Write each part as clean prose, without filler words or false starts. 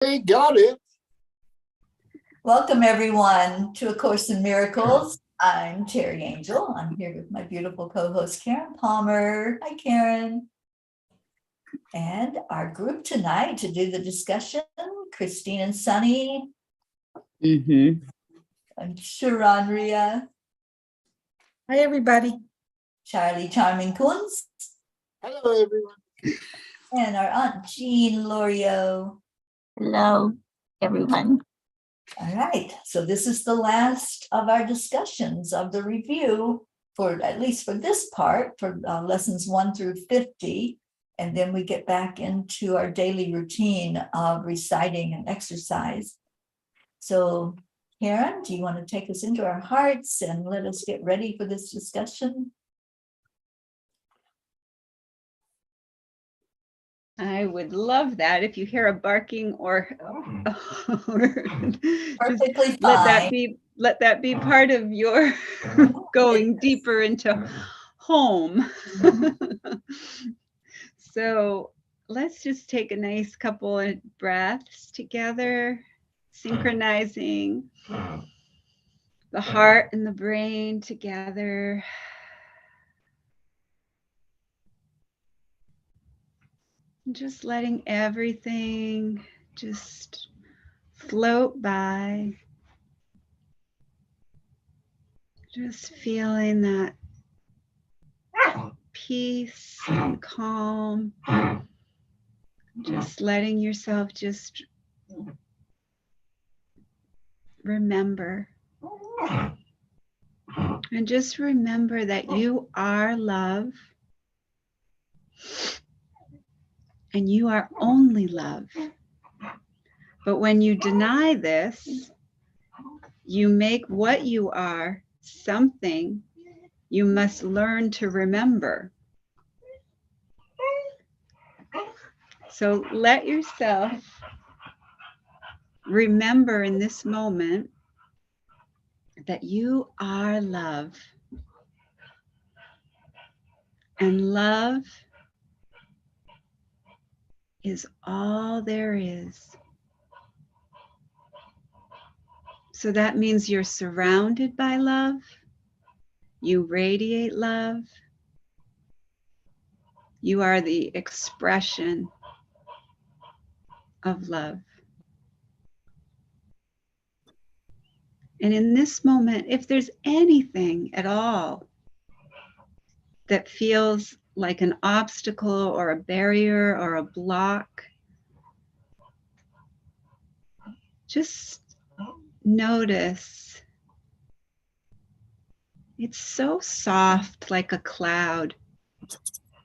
They got it. Welcome, everyone, to A Course in Miracles. I'm Teri Angel. I'm here with my beautiful co-host, Karen Palmer. Hi, Karen. And our group tonight to do the discussion, Christine and Sunny. And Sharon Ria. Hi, everybody. Charlie Charming Kunz. Hello, everyone. And our Aunt Jean Lorio. Hello, everyone. All right, so this is the last of our discussions of the review for, at least for this part, for lessons 1 through 50. And then we get back into our daily routine of reciting and exercise. So Karen, do you want to take us into our hearts and let us get ready for this discussion? I would love that. If you hear a barking or Perfectly fine. Let that be part of your going deeper into home. So let's just take a nice couple of breaths together, synchronizing the heart and the brain together. Just letting everything just float by. Just feeling that peace and calm. Just letting yourself just remember. And just remember that you are love. And you are only love. But when you deny this, you make what you are something you must learn to remember. So let yourself remember in this moment that you are love. And love is all there is. So that means you're surrounded by love. You radiate love. You are the expression of love. And in this moment, if there's anything at all that feels like an obstacle or a barrier or a block, just notice. It's so soft, like a cloud,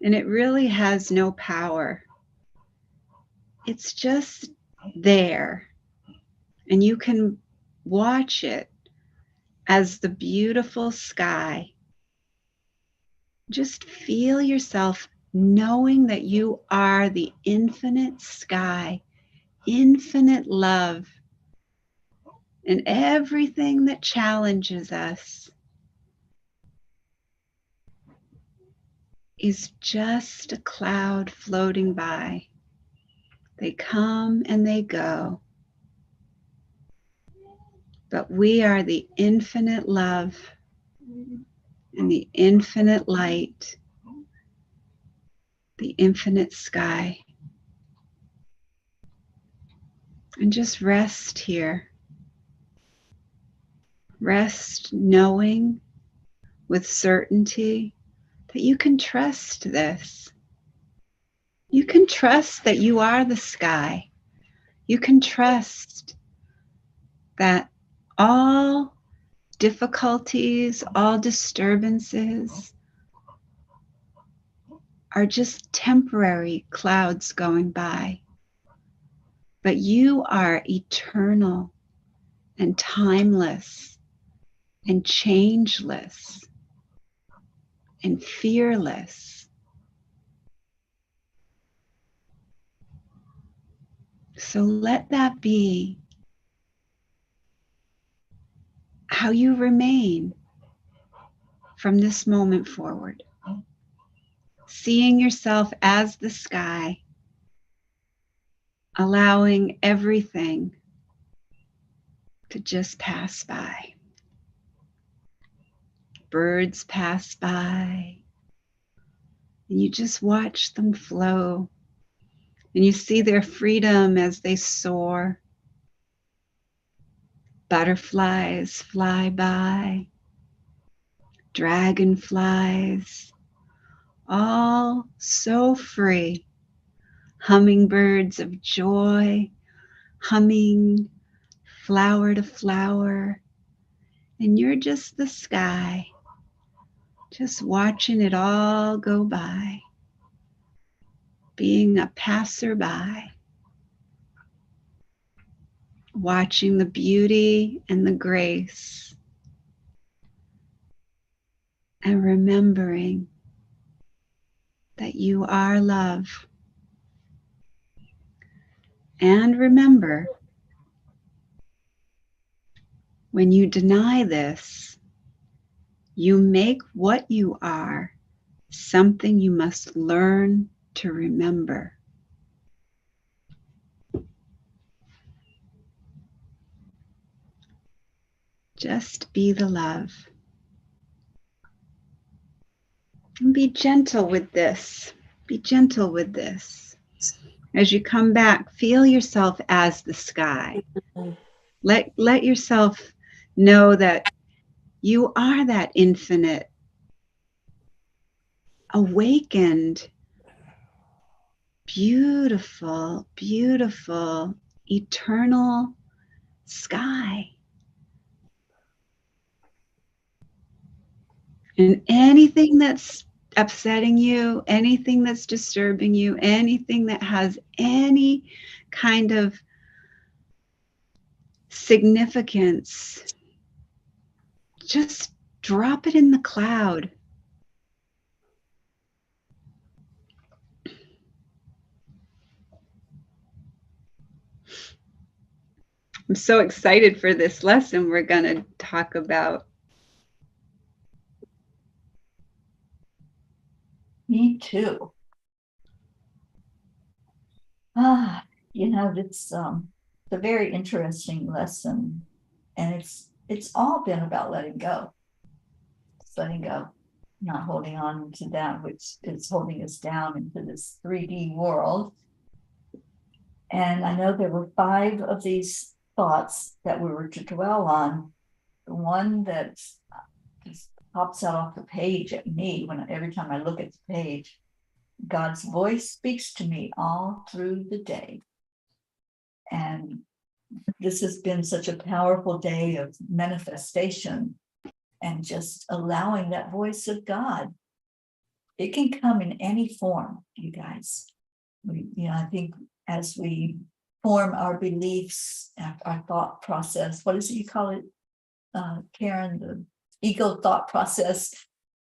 and it really has no power. It's just there, and you can watch it as the beautiful sky. Just feel yourself knowing that you are the infinite sky, infinite love, and everything that challenges us is just a cloud floating by. They come and they go. But we are the infinite love and the infinite light, the infinite sky. And just rest here. Rest knowing with certainty that you can trust this. You can trust that you are the sky. You can trust that all difficulties, all disturbances are just temporary clouds going by. But you are eternal and timeless and changeless and fearless. So let that be how you remain from this moment forward. Seeing yourself as the sky allowing everything to just pass by. Birds pass by, and you just watch them flow, and you see their freedom as they soar. Butterflies fly by, dragonflies, all so free. Hummingbirds of joy, humming flower to flower, and you're just the sky, just watching it all go by, being a passerby, watching the beauty and the grace, and remembering that you are love. And remember, when you deny this, you make what you are something you must learn to remember. Just be the love. And be gentle with this. Be gentle with this. As you come back, feel yourself as the sky. Let yourself know that you are that infinite, awakened, beautiful, beautiful, eternal sky. And anything that's upsetting you, anything that's disturbing you, anything that has any kind of significance, just drop it in the cloud. I'm so excited for this lesson we're going to talk about. Me too. It's a very interesting lesson, and it's all been about letting go. It's letting go, not holding on to that which is holding us down into this 3D world. And I know there were 5 of these thoughts that we were to dwell on. The one that just pops out off the page at me every time I look at the page: God's voice speaks to me all through the day. And this has been such a powerful day of manifestation and just allowing that voice of God. It can come in any form, you guys. I think as we form our beliefs, our thought process, what is it you call it, Karen, the ego thought process,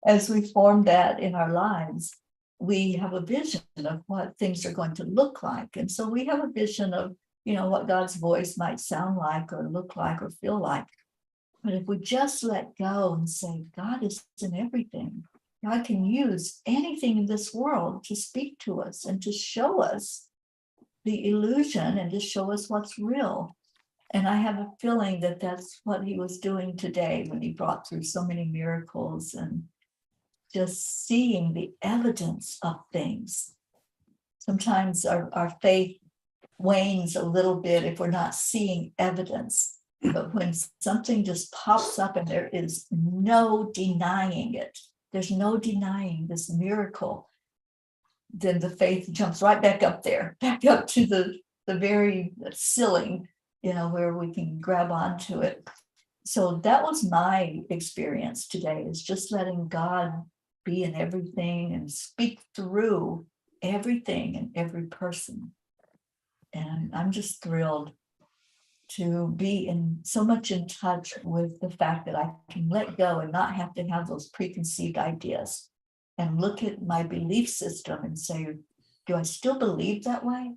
as we form that in our lives, we have a vision of what things are going to look like. And so we have a vision of, what God's voice might sound like or look like or feel like. But if we just let go and say, God is in everything, God can use anything in this world to speak to us and to show us the illusion and to show us what's real. And I have a feeling that that's what he was doing today when he brought through so many miracles and just seeing the evidence of things. Sometimes our faith wanes a little bit if we're not seeing evidence. But when something just pops up and there is no denying it, there's no denying this miracle, then the faith jumps right back up there, back up to the very ceiling, where we can grab onto it. So that was my experience today, is just letting God be in everything and speak through everything and every person. And I'm just thrilled to be so much in touch with the fact that I can let go and not have to have those preconceived ideas and look at my belief system and say, do I still believe that way?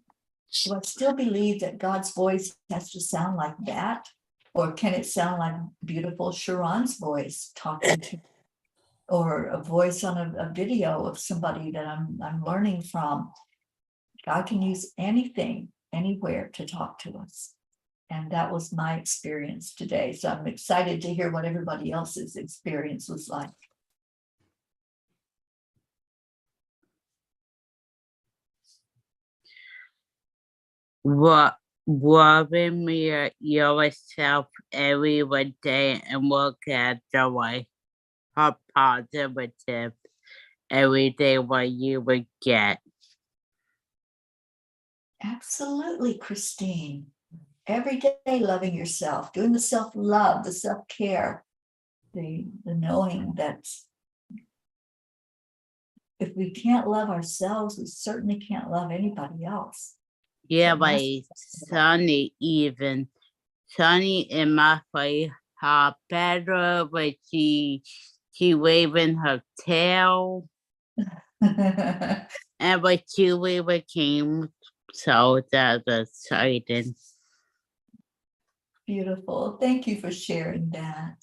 Do I still believe that God's voice has to sound like that? Or can it sound like beautiful Sharon's voice talking to, or a voice on a video of somebody that I'm learning from? God can use anything anywhere to talk to us. And that was my experience today. So I'm excited to hear what everybody else's experience was like. Warm yourself every day and look at the way how positive every day what you would get. Absolutely, Christine. Every day loving yourself, doing the self-love, the self-care, the knowing that if we can't love ourselves, we certainly can't love anybody else. Yeah, So like Sunny in my face, how better, but she waving her tail, and but she waving came, so that was exciting. Beautiful. Thank you for sharing that.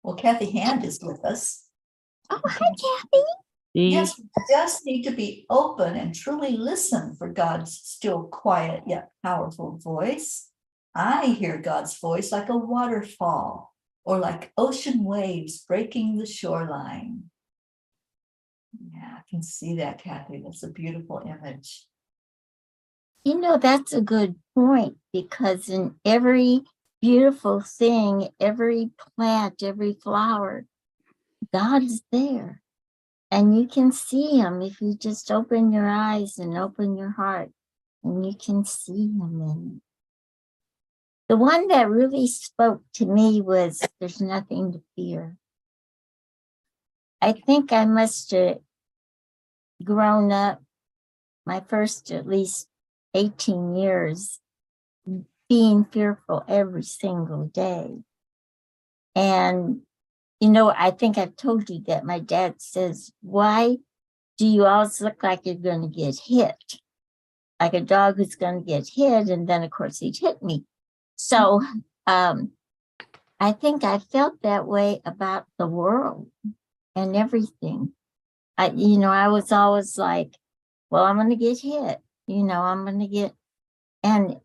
Well, Kathy Hand is with us. Oh, hi, Kathy. Yes, we just need to be open and truly listen for God's still quiet yet powerful voice. I hear God's voice like a waterfall or like ocean waves breaking the shoreline. Yeah, I can see that, Kathy. That's a beautiful image. You know, that's a good point, because in every beautiful thing, every plant, every flower, God's there. And you can see him if you just open your eyes and open your heart, and you can see him in it. The one that really spoke to me was, there's nothing to fear. I think I must have grown up my first at least 18 years being fearful every single day. And, you know, I think I've told you that my dad says, why do you always look like you're going to get hit? Like a dog who's going to get hit, and then of course he'd hit me. So I think I felt that way about the world and everything. I was always like, well, I'm going to get hit. I'm going to get, and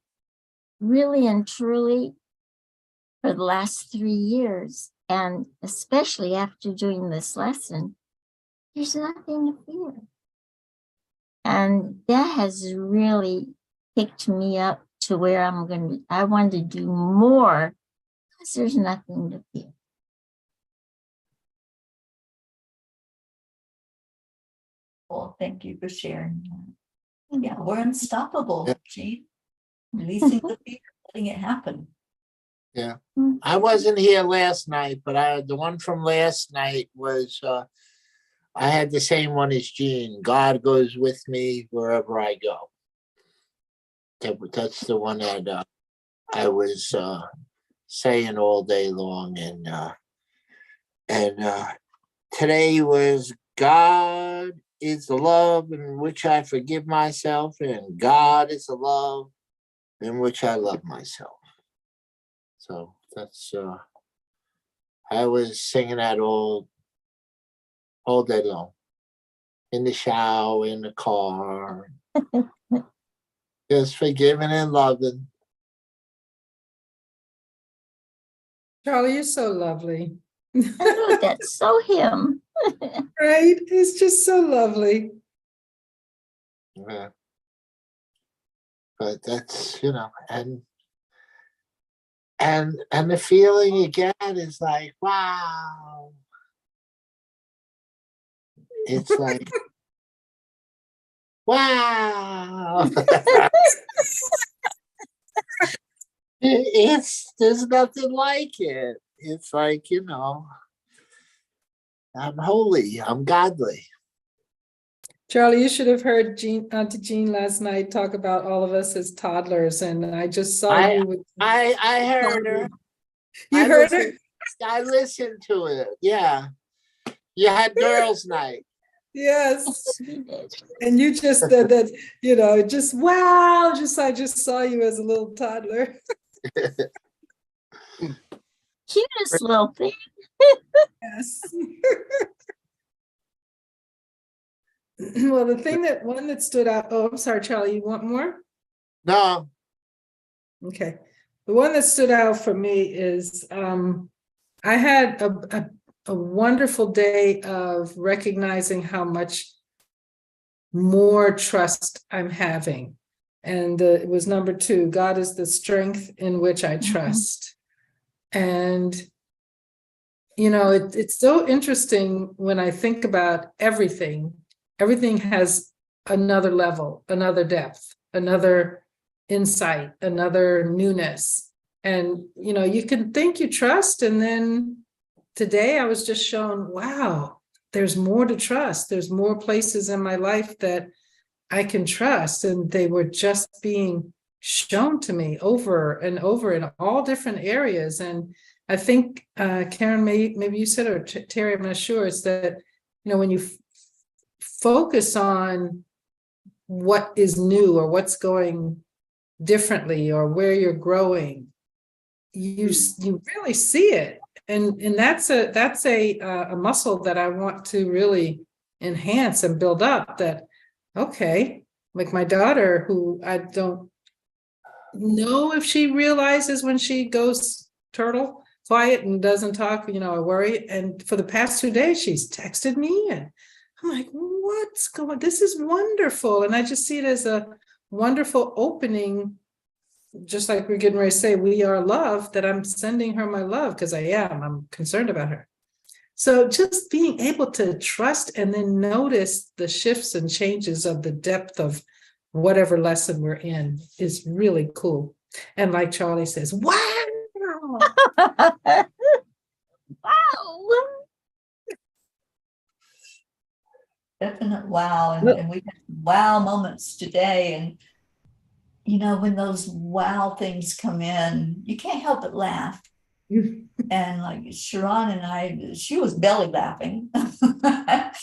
really and truly for the last 3 years, and especially after doing this lesson, there's nothing to fear. And that has really picked me up to where I want to do more, because there's nothing to fear. Well, thank you for sharing that. Yeah, we're unstoppable, Jean. Releasing the fear, letting it happen. Yeah. I wasn't here last night, but the one from last night was, I had the same one as Jean. God goes with me wherever I go. That's the one that I was saying all day long. And today was, God is the love in which I forgive myself, and God is the love in which I love myself. So that's I was singing that all day long, in the shower, in the car, just forgiving and loving. Charlie, you're so lovely. I know, that's so him. Right? It's just so lovely. Yeah. But that's, and the feeling you get is like, wow. It's like, wow. There's nothing like it. It's like, I'm holy, I'm godly. Charlie, you should have heard Auntie Jean last night talk about all of us as toddlers, and I just saw you with. I heard her. You heard her? I listened to it. Yeah. You had girls' night. Yes. And you just said that, just wow, I just saw you as a little toddler. cutest little thing. Yes. Well, one that stood out. Oh, I'm sorry, Charlie, you want more? No, Okay. The one that stood out for me is I had a wonderful day of recognizing how much more trust I'm having. And it was number 2, God is the strength in which I trust. And, you know, it's so interesting when I think about everything. Everything has another level, another depth, another insight, another newness. And, you know, you can think you trust. And then today I was just shown, wow, there's more to trust. There's more places in my life that I can trust. And they were just being shown to me over and over in all different areas. And I think, Karen, maybe you said, or Teri, I'm not sure, is that, you know, when you focus on what is new or what's going differently or where you're growing, you really see it. And that's a muscle that I want to really enhance and build up. That, okay, like my daughter, who I don't know if she realizes when she goes turtle quiet and doesn't talk, you know, I worry. And for the past 2 days, she's texted me and I'm like, what's going on? This is wonderful. And I just see it as a wonderful opening, just like we're getting ready to say, we are loved, that I'm sending her my love because I'm concerned about her. So just being able to trust and then notice the shifts and changes of the depth of whatever lesson we're in is really cool. And like Charlie says, wow. Wow. Definite wow. And we had wow moments today. And, you know, when those wow things come in, you can't help but laugh. And like Sharon and I, she was belly laughing. And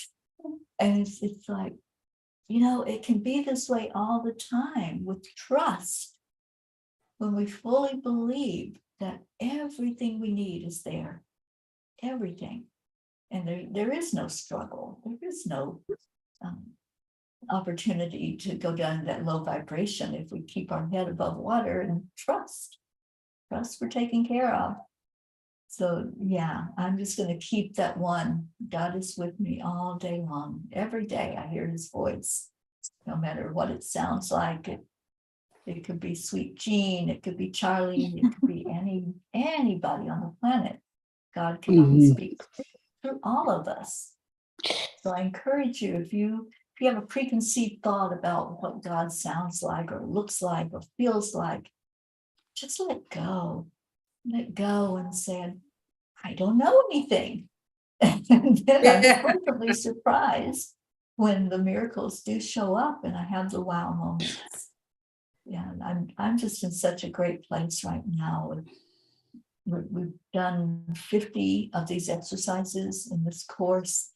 it's like, you know, it can be this way all the time with trust. When we fully believe that everything we need is there, everything. And there is no struggle. There is no opportunity to go down to that low vibration if we keep our head above water and trust we're taken care of. So yeah, I'm just going to keep that one. God is with me all day long. Every day I hear his voice, no matter what it sounds like. It could be Sweet Jean, it could be Charlie, it could be anybody on the planet. God can speak through all of us. So I encourage you, if you have a preconceived thought about what God sounds like or looks like or feels like, just let go and say, I don't know anything. And then I'm pleasantly surprised when the miracles do show up and I have the wow moments. Yeah, I'm just in such a great place right now. We've done 50 of these exercises in this course,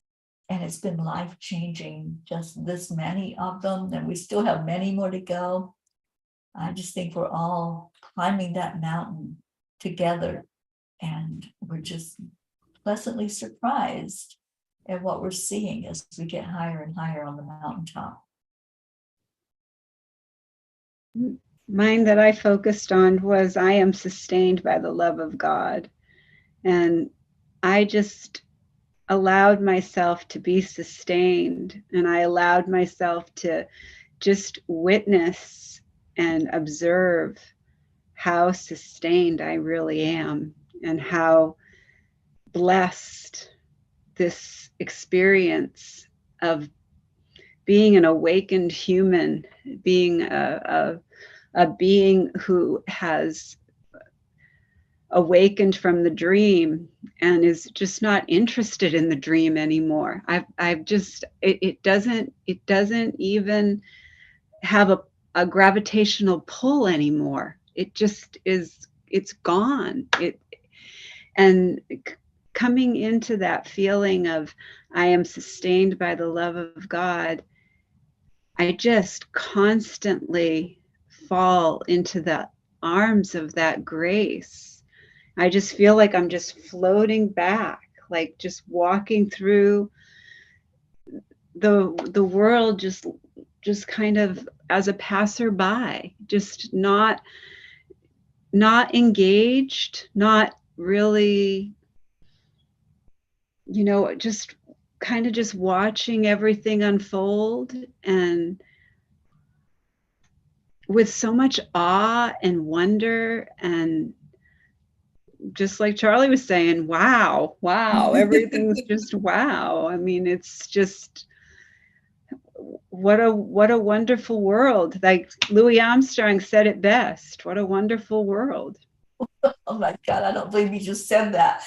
and it's been life-changing, just this many of them, and we still have many more to go. I just think we're all climbing that mountain together, and we're just pleasantly surprised at what we're seeing as we get higher and higher on the mountaintop. Mine that I focused on was I am sustained by the love of God. And I just allowed myself to be sustained, and I allowed myself to just witness and observe how sustained I really am and how blessed this experience of being an awakened human, being a being who has awakened from the dream and is just not interested in the dream anymore. I've just, it doesn't even have a gravitational pull anymore. It just is, it's gone. And coming into that feeling of I am sustained by the love of God, I just constantly fall into the arms of that grace I just feel like I'm just floating back, like just walking through the world, just kind of as a passerby, just not engaged, not really, just kind of just watching everything unfold, and with so much awe and wonder, and just like Charlie was saying, wow, everything's just wow. I mean, it's just what a wonderful world. Like Louis Armstrong said it best. What a wonderful world. Oh my God, I don't believe you just said that.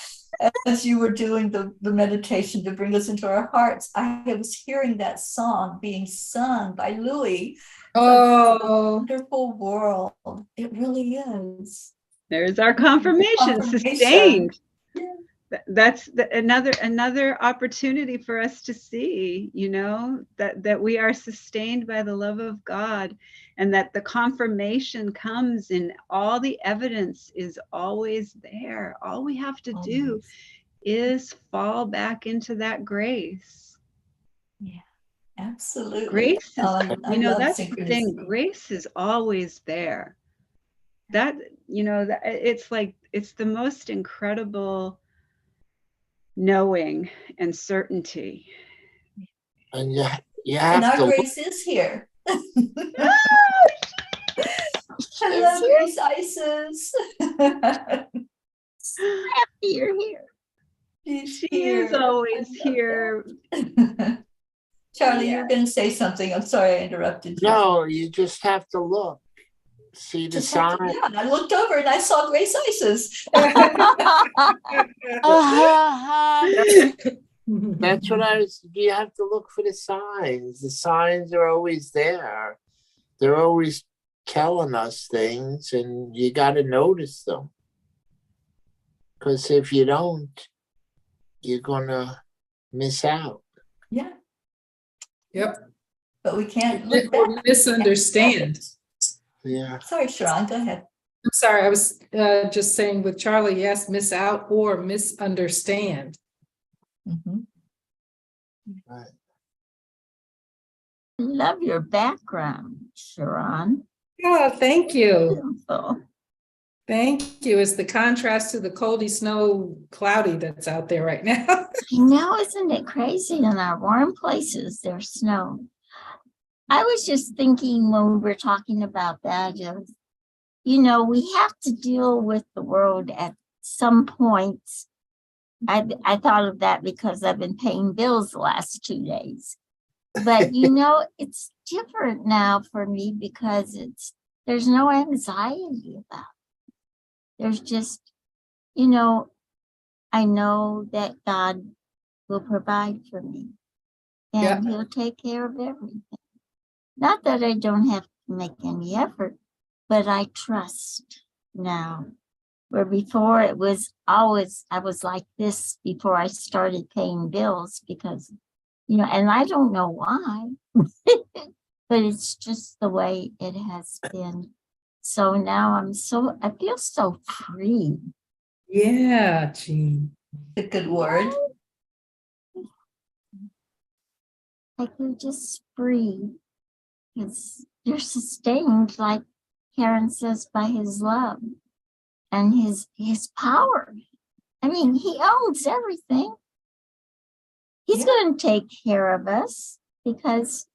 As you were doing the meditation to bring us into our hearts, I was hearing that song being sung by Louis. Oh, Wonderful world. It really is. There's our confirmation. Sustained. Yeah. That's another opportunity for us to see, that we are sustained by the love of God, and that the confirmation comes in all the evidence is always there. All we have to do is fall back into that grace. Yeah, absolutely. Grace is, that's the thing. Grace is always there. That, it's like, it's the most incredible knowing and certainty. And you And have our to Grace is here. I She's love here. Grace Isis. Happy you're here. She is always here. Charlie, you were going to say something. I'm sorry I interrupted you. No, you just have to look. See the sign. Yeah, and I looked over and I saw Grace Isis. That's what you have to look for the signs. The signs are always there. They're always telling us things, and you got to notice them. Because if you don't, you're going to miss out. Yeah. Yep. But we can't look Or back. misunderstand. Yeah. Sorry, Sharon, go ahead. I'm sorry, I was just saying with Charlie, yes, miss out or misunderstand. Mm-hmm. Right. I love your background, Sharon. Oh, thank you. Beautiful. Thank you. It's the contrast to the coldy snow cloudy that's out there right now. I know, isn't it crazy? In our warm places, there's snow. I was just thinking when we were talking about that, we have to deal with the world at some points. I thought of that because I've been paying bills the last 2 days. But, it's different now for me because there's no anxiety about it. There's just, I know that God will provide for me and He'll take care of everything. Not that I don't have to make any effort, but I trust now. Where before it was always, I was like this before I started paying bills because, and I don't know why, but it's just the way it has been. So now I feel so free. Yeah, Jean. A good word. I feel just free. Because you're sustained, like Karen says, by His love and his power. I mean, He owns everything. He's going to take care of us because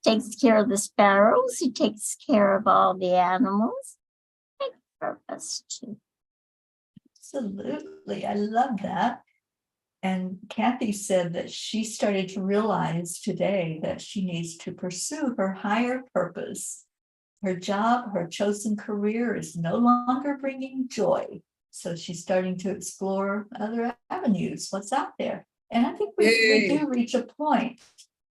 He takes care of the sparrows. He takes care of all the animals. He takes care of us too. Absolutely. I love that. And Kathy said that she started to realize today that she needs to pursue her higher purpose. Her job, her chosen career is no longer bringing joy. So she's starting to explore other avenues, what's out there. And I think we do reach a point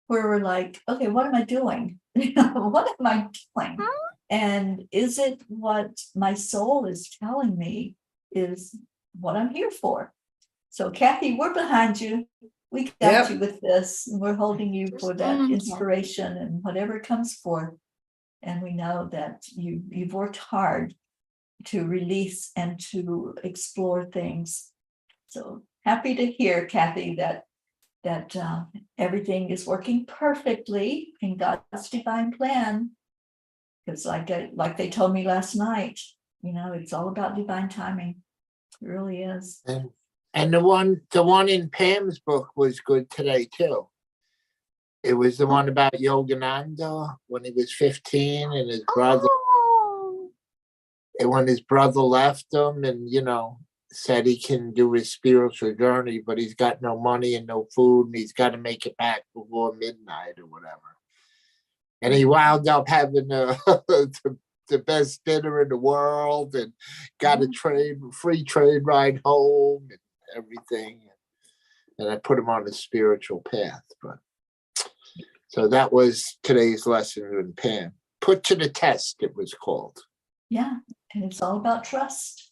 where we're like, okay, what am I doing? What am I doing? And is it what my soul is telling me is what I'm here for? So Kathy, we're behind you. We got you with this. And we're holding you for that inspiration and whatever comes forth. And we know that you've worked hard release and to explore things. So happy to hear, Kathy, that everything is working perfectly in God's divine plan. Because like they told me last night, it's all about divine timing. It really is. And the one in Pam's book was good today too. It was the one about Yogananda when he was 15 and his brother. Oh, And when his brother left him and, said he can do his spiritual journey, but he's got no money and no food and he's got to make it back before midnight or whatever. And he wound up having the best dinner in the world and got a free train ride home and everything. And I put him on the spiritual path. But so that was today's lesson with Pam. Put to the test, it was called. Yeah, and it's all about trust.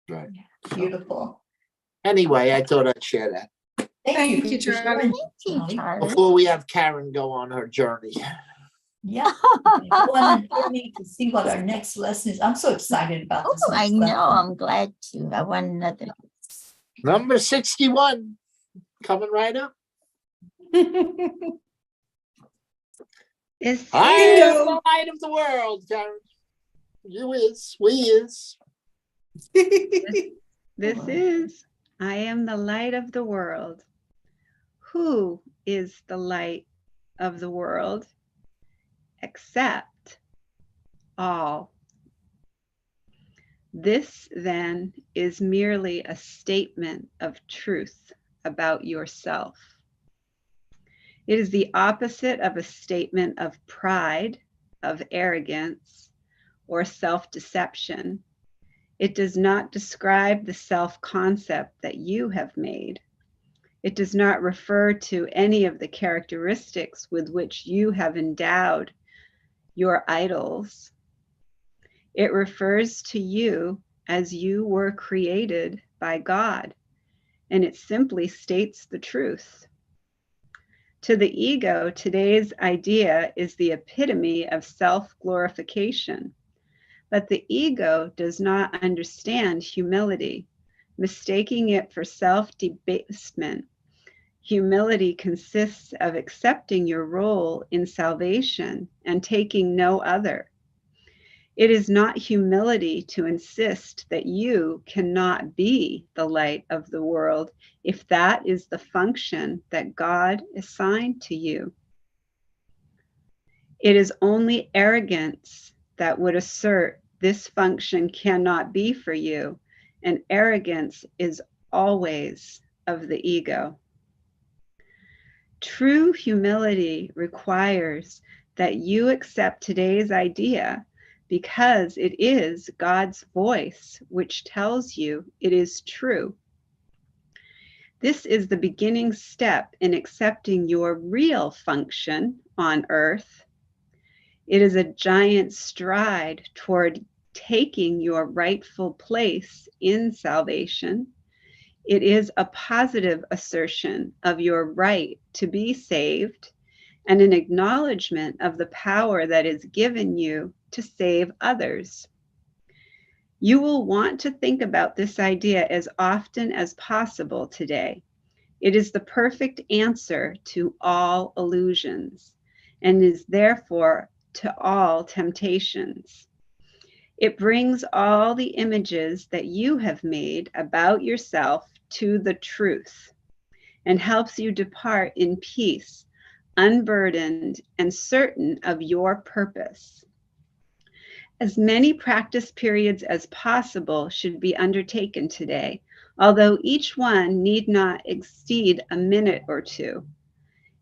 Right. Beautiful. Anyway, I thought I'd share that. Thank you, for Charlie. sharing, thank you, Charlie. Before we have Karen go on her journey. Yeah. Go on a journey to see what our next lesson is. I'm so excited about this. Oh, I next know. lesson. I'm glad to. I want another. Number 61, coming right up. Is I Bingo. am the light of the world, Karen. You is, we is. this is I am the light of the world. Who is the light of the world? Except all. This then is merely a statement of truth about yourself. It is the opposite of a statement of pride, of arrogance, or self-deception. It does not describe the self-concept that you have made. It does not refer to any of the characteristics with which you have endowed your idols. It refers to you as you were created by God, and it simply states the truth. To the ego, today's idea is the epitome of self-glorification. But the ego does not understand humility, mistaking it for self-debasement. Humility consists of accepting your role in salvation and taking no other. It is not humility to insist that you cannot be the light of the world if that is the function that God assigned to you. It is only arrogance that would assert this function cannot be for you, and arrogance is always of the ego. True humility requires that you accept today's idea because it is God's voice which tells you it is true. This is the beginning step in accepting your real function on earth. It is a giant stride toward taking your rightful place in salvation. It is a positive assertion of your right to be saved and an acknowledgement of the power that is given you to save others. You will want to think about this idea as often as possible today. It is the perfect answer to all illusions and is therefore to all temptations. It brings all the images that you have made about yourself to the truth and helps you depart in peace, unburdened and certain of your purpose. As many practice periods as possible should be undertaken today, although each one need not exceed a minute or two.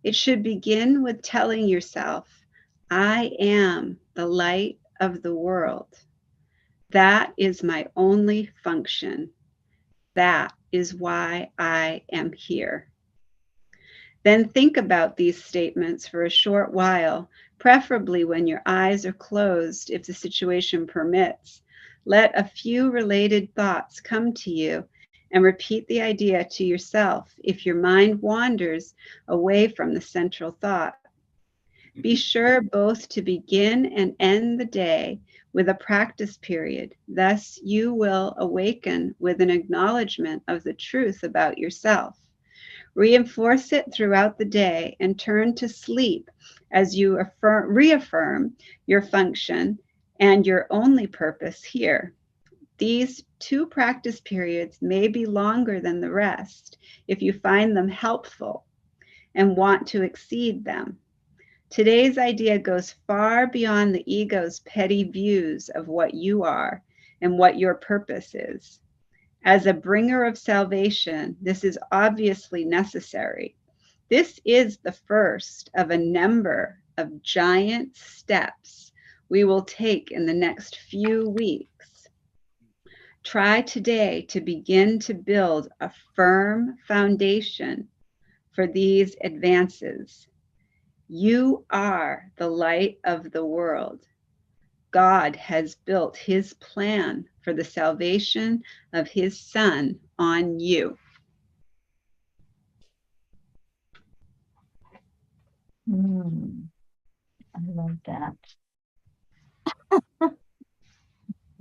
It should begin with telling yourself, I am the light of the world. That is my only function. That is why I am here. Then think about these statements for a short while, preferably when your eyes are closed if the situation permits. Let a few related thoughts come to you and repeat the idea to yourself if your mind wanders away from the central thought. Be sure both to begin and end the day with a practice period. Thus, you will awaken with an acknowledgement of the truth about yourself. Reinforce it throughout the day and turn to sleep as you reaffirm your function and your only purpose here. These 2 practice periods may be longer than the rest if you find them helpful and want to exceed them. Today's idea goes far beyond the ego's petty views of what you are and what your purpose is. As a bringer of salvation, this is obviously necessary. This is the first of a number of giant steps we will take in the next few weeks. Try today to begin to build a firm foundation for these advances. You are the light of the world. God has built his plan for the salvation of his son on you. I love that.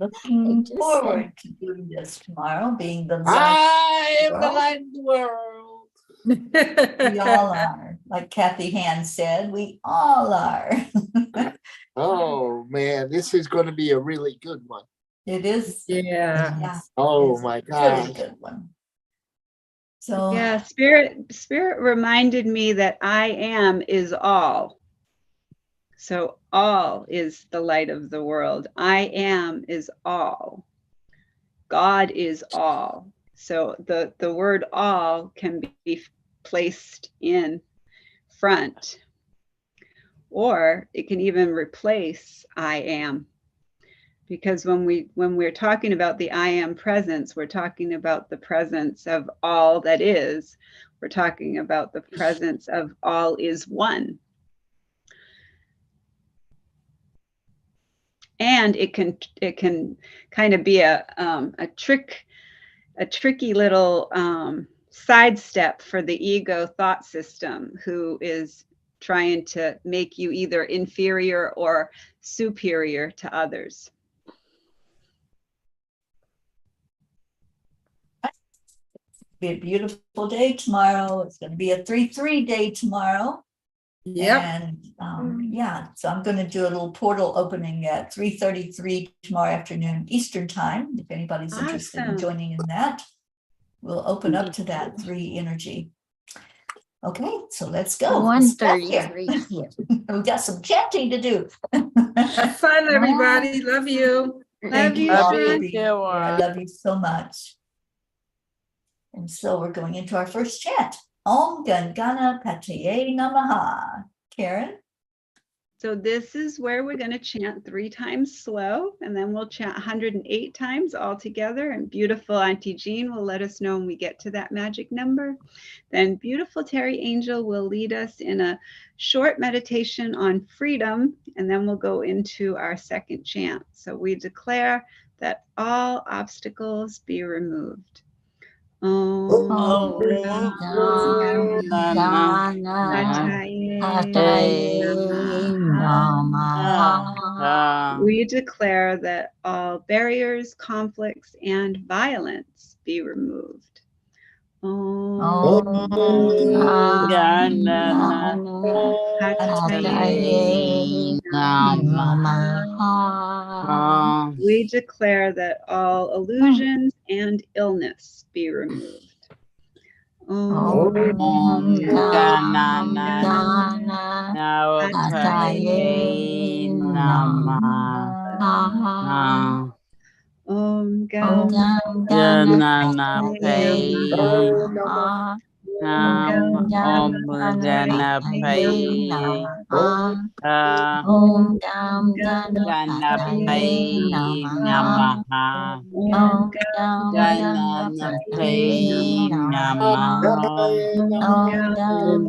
Looking just forward to doing this tomorrow, being the light. I am the Well, light of the world. we all are. Like Kathy Hand said, we all are. Oh man, this is going to be a really good one. It is. Yeah. Yeah. Oh it's my a really gosh. good one. So Yeah, Spirit reminded me that I am is all. So all is the light of the world. I am is all. God is all. So the word all can be placed in front, or it can even replace I am. Because when we're talking about the I am presence, we're talking about the presence of all that is. We're talking about the presence of all is one. And it can kind of be a tricky little sidestep for the ego thought system, who is trying to make you either inferior or superior to others. be a beautiful day tomorrow. It's going to be a 3-3 day tomorrow. Yep. And yeah, so I'm going to do a little portal opening at 3:33 tomorrow afternoon Eastern time. If anybody's interested in Awesome. joining in that, we'll open up to that 3 energy. Okay, so let's go. Let's get here. 1:33 here. We got some chanting to do. Have fun, everybody. Love you. Thank you you, all for Jen. being here. I love you so much. And so we're going into our first chant. Om Gam Ganapataye Namaha. Karen? So this is where we're going to chant 3 times slow, and then we'll chant 108 times all together. And beautiful Auntie Jean will let us know when we get to that magic number. Then beautiful Teri Angel will lead us in a short meditation on freedom, and then we'll go into our second chant. So we declare that all obstacles be removed. Om Gam Ganapataye Namaha. We declare that all barriers, conflicts, and violence be removed. Om Ganapataye Namaha. We declare that all illusions and illness be removed. Om Ganapataye Namaha. Om Gam Ganapataye Namaha. Om Ganapataye Om Gam Ganapataye Namaha. Om Gam Ganapataye Namaha.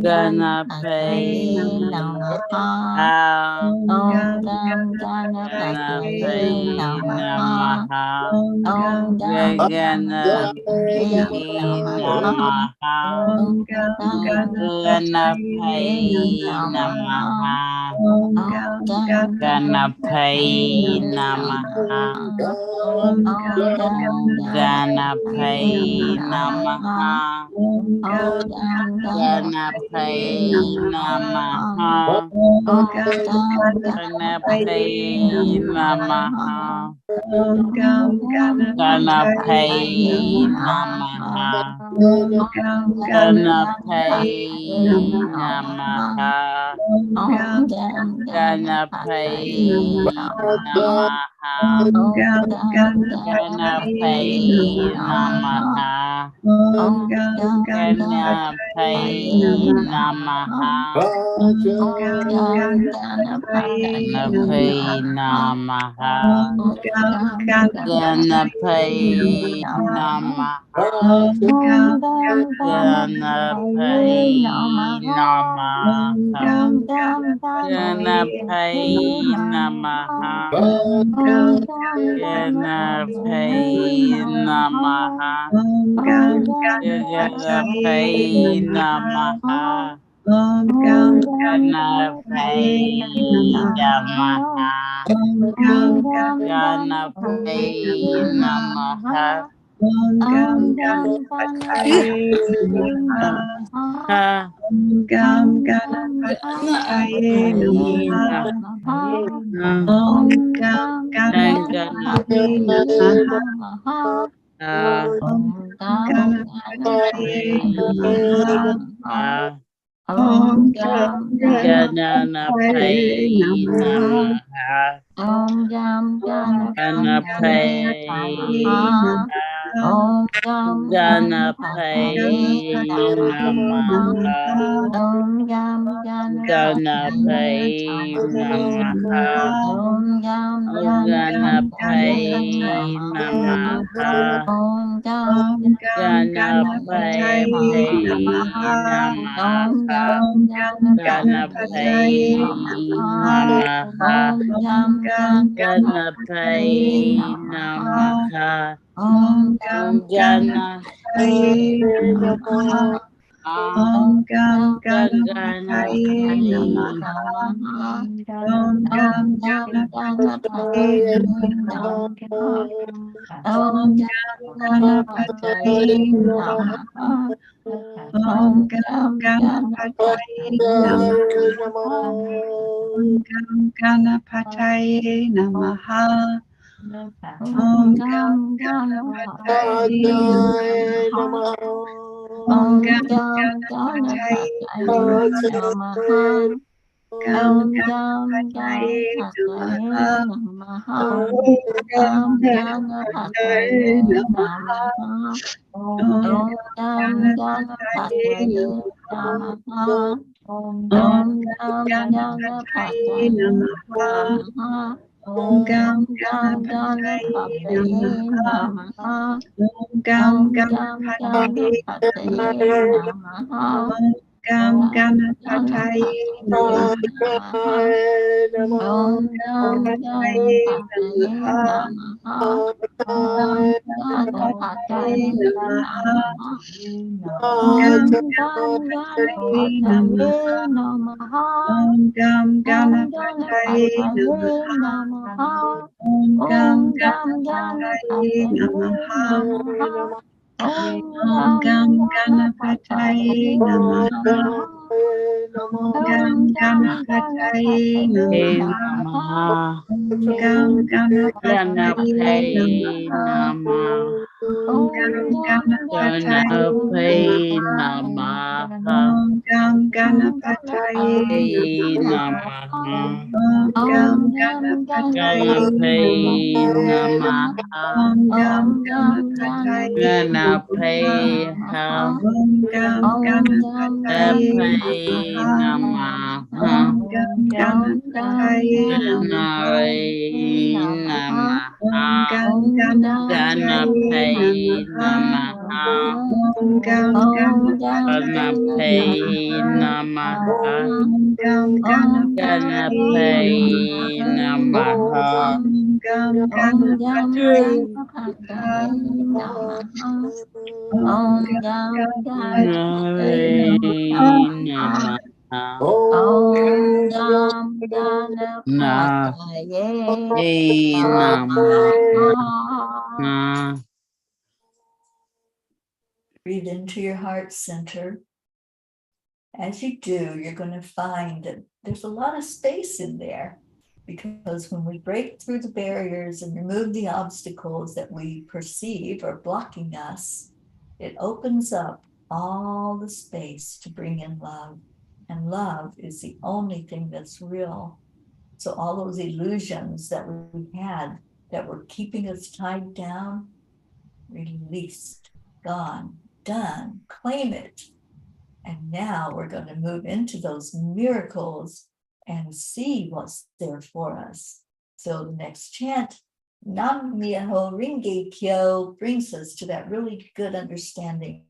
Ganapataye Namaha. Ganapataye Namaha. Ganapataye Namaha. Ganapataye Namaha. Ganapataye Namaha. Ganapataye Namaha. Ganapataye Namaha. Ganapataye Namaha. Ganapataye Namaha. Ganapataye Namaha. Ganapataye Namaha. Ganapataye Namaha. Ganapataye Namaha. Ganapataye Namaha. Ganapataye Namaha. Ganapataye Namaha. Ganapataye Namaha. Ganapataye Namaha. Ganapataye Namaha. Ganapataye Namaha. Ganapataye Namaha. Ha. Ganapataye Namaha. Ganapataye Namaha. Om Gam Ganapataye Om Gam Ganapataye Namaha. Om Gam Ganapataye Namaha. Om Gam Ganapataye Namaha. Om Gam Ganapataye Om Namaha. Gam Ganapataye Namaha. Om Gam Ganapataye Namaha. Om Ganapataye Namaha. Ganapataye Ganapataye Namaha. Om Gam Ganapataye Namaha. Om Gam Ganapataye Namaha. Om Gam Ganapataye Namaha. Om Gam Ganapataye Namaha. Om Gam Ganapataye Namaha. Om Gam Ganapataye Namaha. Om Gam Ganapataye Namaha. Om Gam Ganapataye Namaha. Om Gam Ganapataye Namaha. Om Gam Ganapataye Namaha. Om Ganapataye Namaha. Om Ganapataye Namaha. Om Gam Ganapataye Namaha. Om Gam Ganapataye Namaha. Om Gam Ganapataye Namaha. Om Gam Ganapataye Namaha. Om Gam Ganapataye Namaha. Om Gam Ganapataye Namaha. Om Gam Ganapataye Namaha. Om Gam Ganapataye Namaha. Om Gam Ganapataye Ganapataye Om Gam Ganapataye Namaha. Om Gam Ganapataye Namaha. Om Gam Ganapataye Ganapataye Namaha. Om Gam Ganapataye Ganapataye Namaha. Om Gam Om Gam Ganapataye Namaha. Om Gam Om Gam Ganapataye Ganapataye Namaha. Om Om Gam Ganapataye Ganapataye Namaha. Namaha. Om Gam Na Ganapataye Namaha. Namaha. Breathe into your heart center. As you do, you're going to find that there's a lot of space in there, because when we break through the barriers and remove the obstacles that we perceive are blocking us, it opens up all the space to bring in love. And love is the only thing that's real. So all those illusions that we had that were keeping us tied down, released, gone, done, claim it. And now we're going to move into those miracles and see what's there for us. So the next chant, Nam Myoho Renge Kyo, brings us to that really good understanding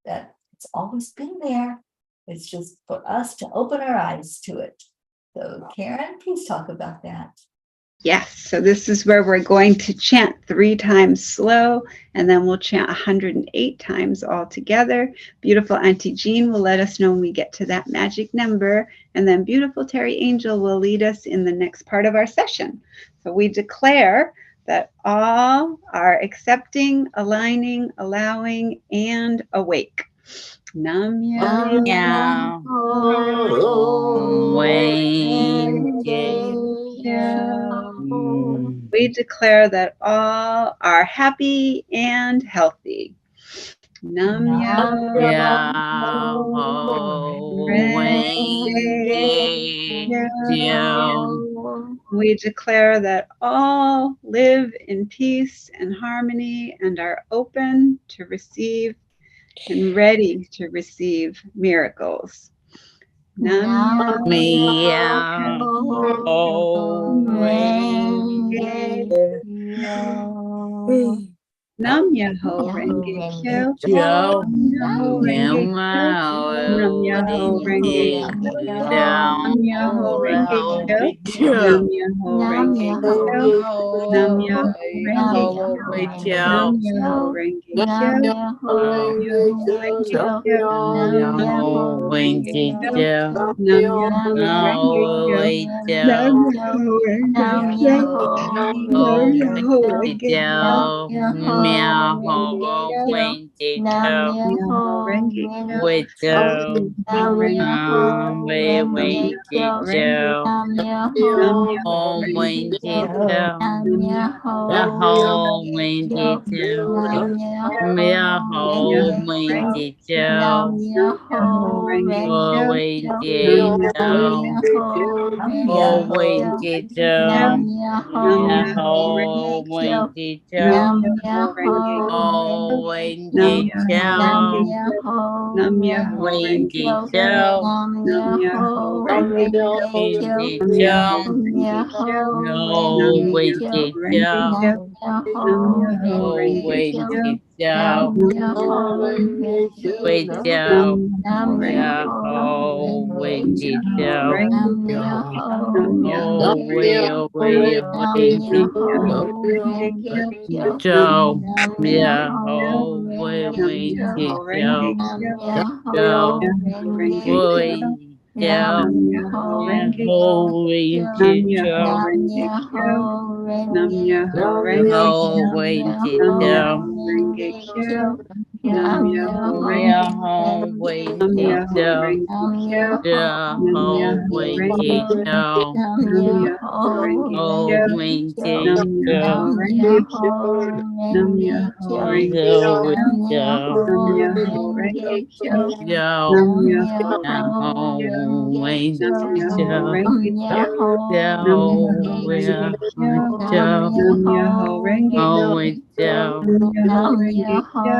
that it's always been there. It's just for us to open our eyes to it. So Karen, please talk about that. Yes, so this is where we're going to chant 3 times slow, and then we'll chant 108 times all together. Beautiful Auntie Jean will let us know when we get to that magic number, and then beautiful Teri Angel will lead us in the next part of our session. So we declare that all are accepting, aligning, allowing, and awake. Nam Nam Myoho Myoho Renge Renge Kyo. Kyo. We declare that all are happy and healthy. Nam Nam Myoho Renge Kyo. We declare that all live in peace and harmony and are open to receive and ready to receive miracles. Nam Myoho Renge Kyo. Nam Myoho Renge Kyo. Kyo. Nam Myoho Renge Kyo. Nam Myoho Renge Kyo. Nam Myoho Renge Kyo. Nam Myoho Renge Kyo. Nam Myoho Renge Kyo. Nam Myoho Renge Kyo. Nam Myoho Renge Kyo. Nam Myoho Renge Kyo. Nam Myoho Renge Kyo. Nam Myoho Renge Kyo. Nam Myoho Renge Kyo. Myoho Renge Kyo. Myoho Renge Kyo. Wisdom. Renge Kyo. Nam Myoho Om Renge Renge Kyo. Kyo. The whole Renge Kyo. Myoho Renge Kyo. Myoho Renge Kyo. Oh Renge Kyo. Oh Renge Kyo. The whole Renge Kyo. Oh Renge Kyo. Nam Myoho Renge Renge Kyo. Kyo. Nam Myoho Renge Kyo. Renge Nam Kyo. Myoho Renge Kyo. Nam No Myoho Renge Renge Kyo. Kyo. Nam Myoho Oh Renge Kyo. Renge Nam Kyo. Myoho Renge Kyo. Nam Renge Myoho Renge The Kyo. whole Nam Renge Myoho Kyo. Renge Kyo. Nam Myoho Oh Renge Renge Kyo. Renge Kyo. Kyo. Renge The Kyo. whole Nam Renge Myoho Renge Kyo. Kyo. Kyo. Myoho Renge Kyo. Renge Kyo. Nam Myoho The Renge Kyo. whole Nam Renge Myoho Kyo. Renge Kyo. Nam Myoho The Renge Kyo. whole Renge Nam Kyo. Myoho Renge Kyo. Nam Myoho The Renge Kyo. whole Nam Renge Myoho Kyo. Renge Kyo. The Nam whole Myoho Renge Renge Kyo. Kyo. Nam Myoho Renge Oh Kyo. Renge Nam Myoho Kyo. Renge Kyo. Nam Myoho Renge The Kyo. Renge Nam Myoho Renge Kyo. Kyo. Nam Myoho The Renge Kyo. whole Nam Renge Myoho Kyo. Renge Kyo. The Nam whole Myoho Renge Renge Kyo. Kyo. Nam Myoho Renge Oh Kyo. Renge Kyo. Nam Myoho Renge Kyo.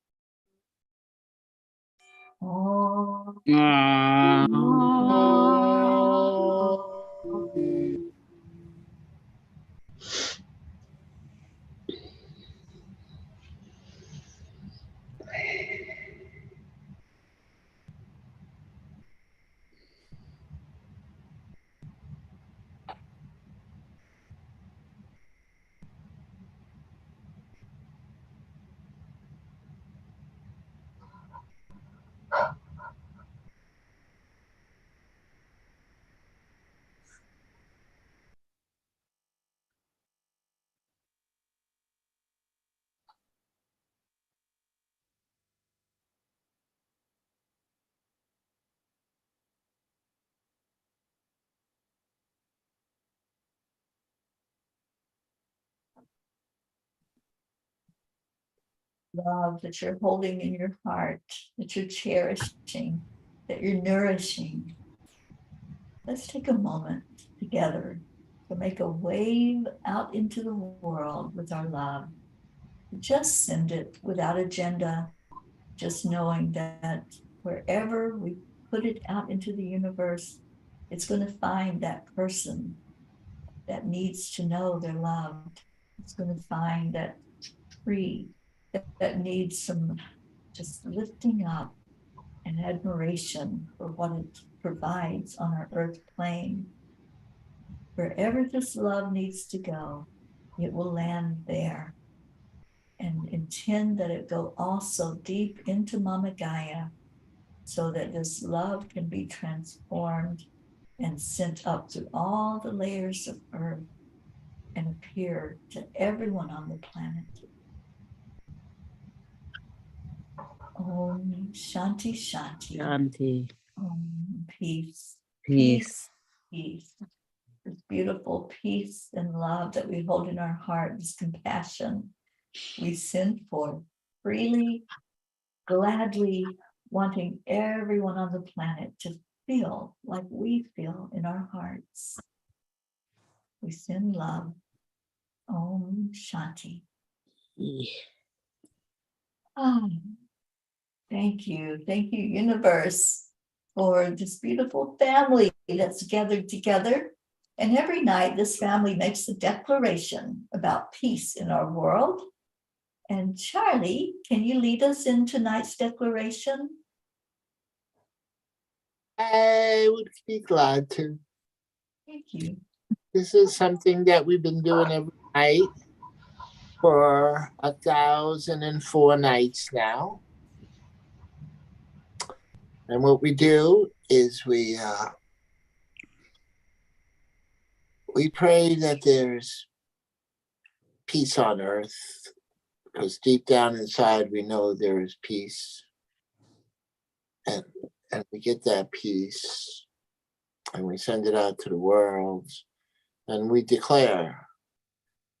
Oh. Love that you're holding in your heart, that you're cherishing, that you're nourishing. Let's take a moment together to make a wave out into the world with our love. Just send it without agenda, just knowing that wherever we put it out into the universe, it's going to find that person that needs to know they're loved. It's going to find that tree that needs some just lifting up and admiration for what it provides on our earth plane. Wherever this love needs to go, it will land there. And intend that it go also deep into Mama Gaia, so that this love can be transformed and sent up through all the layers of earth and appear to everyone on the planet. Om Shanti Shanti. Shanti. Om Peace. Peace. Peace. This beautiful peace and love that we hold in our heart, this compassion we send forth freely, gladly, wanting everyone on the planet to feel like we feel in our hearts. We send love. Om Shanti. Ah, thank you, universe, for this beautiful family that's gathered together. And every night, this family makes a declaration about peace in our world. And Charlie, can you lead us in tonight's declaration? I would be glad to. Thank you. This is something that we've been doing every night for 1,004 nights now. And what we do is we pray that there's peace on earth, because deep down inside we know there is peace. And we get that peace and we send it out to the world, and we declare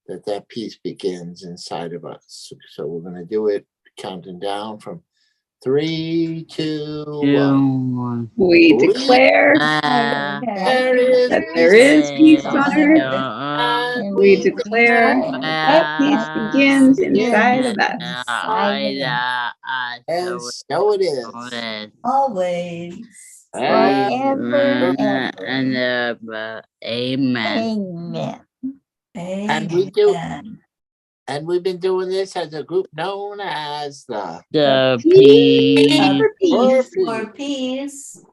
that peace begins inside of us. So we're going to do it counting down from 3, 2, 1. We declare There is that there is peace on earth. and We declare that peace begins inside of us. And so it is. Always. Forever and ever. Amen. And we do, and we've been doing this as a group known as The Peace peace. For peace.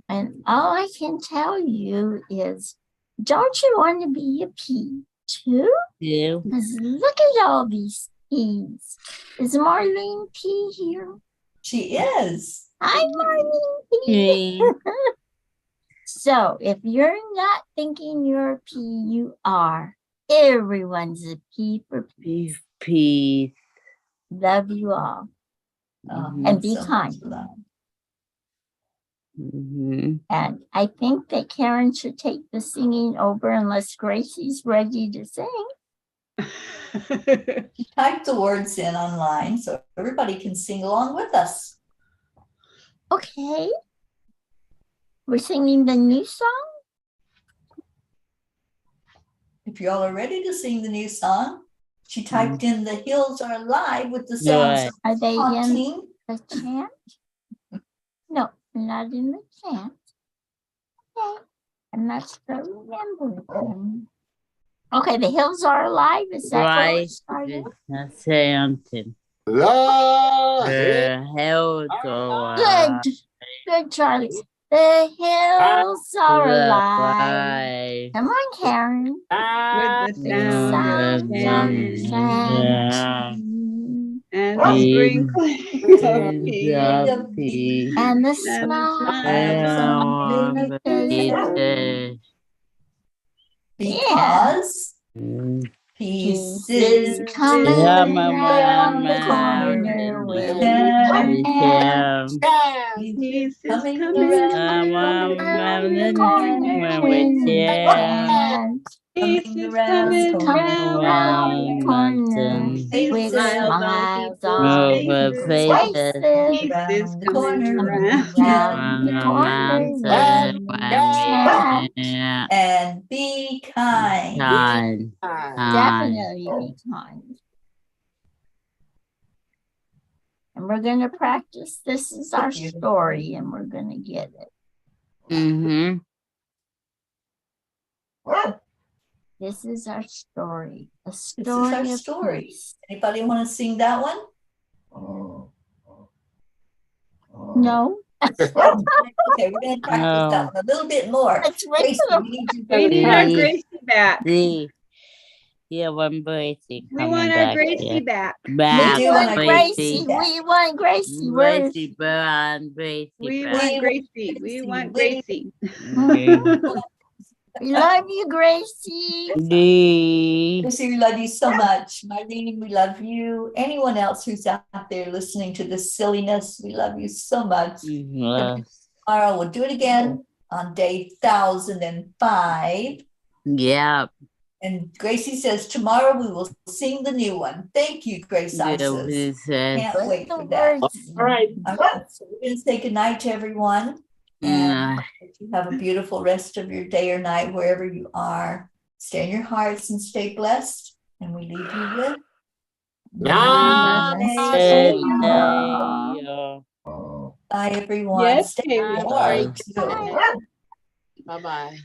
And all I can tell you is, don't you want to be a pea too? Yeah. Because look at all these peas. Is Marlene P here? She is. Hi, Marlene P. So if you're not thinking you're a pea, you are. Everyone's a pea for peace. Peace. Love you all. And be So kind. much love. Mm-hmm. And I think that Karen should take the singing over unless Gracie's ready to sing. Type the words in online so everybody can sing along with us. Okay. We're singing the new song? If y'all are ready to sing the new song, she typed in "The Hills Are Alive" with the sounds Right. of Are they in haunting. the chant? I'm not in the chant. Okay. I'm not still remembering them. Okay, the hills are alive. Is that what Right. we started? It's chanting. The The hills are Good. Good, Charlie. The hills are alive. Come on, Karen. With the With the sound of sound of chanting chanting. and the sprinkling of peace And the and the smiles smile on faces. Because peace is coming coming around around the the corner. corner with And chant. peace is is coming coming around Around the the corner corner. when we chant. Peace is Around the coming Coming corner. around the corner with smiles on over people's faces. faces. Peace is Around the coming corner. around. Around the corner when we chant. And be kind. Time. Definitely be kind. And we're going to practice. This is our story, and we're going to get it. Mm-hmm. This is our story. A This is story our of story. peace. Anybody want to sing that one? No, Okay, we're going to practice that one a little bit more. let's wait Gracie, till we need you We to need our Gracie back. Yeah, one Gracie We coming want our back Gracie here. back. Back, do want want our Gracie. Gracie back. We want Gracie. Where's Gracie, Brown, Gracie, We back. want Gracie. We want Gracie. We love you, Gracie. Gracie, we love you so much. Marlene, we love you. Anyone else who's out there listening to this silliness, we love you so much. Tomorrow we'll do it again on day 1005. Yeah. And Gracie says, tomorrow we will sing the new one. Thank you, Grace Isis. Can't wait for that. All right. All right, so we're going to say goodnight to everyone. And if you have a beautiful rest of your day or night, wherever you are, stay in your hearts and stay blessed. And we leave you with Namaste. Bye, everyone. Yes, Stay Teri. warm. Bye-bye.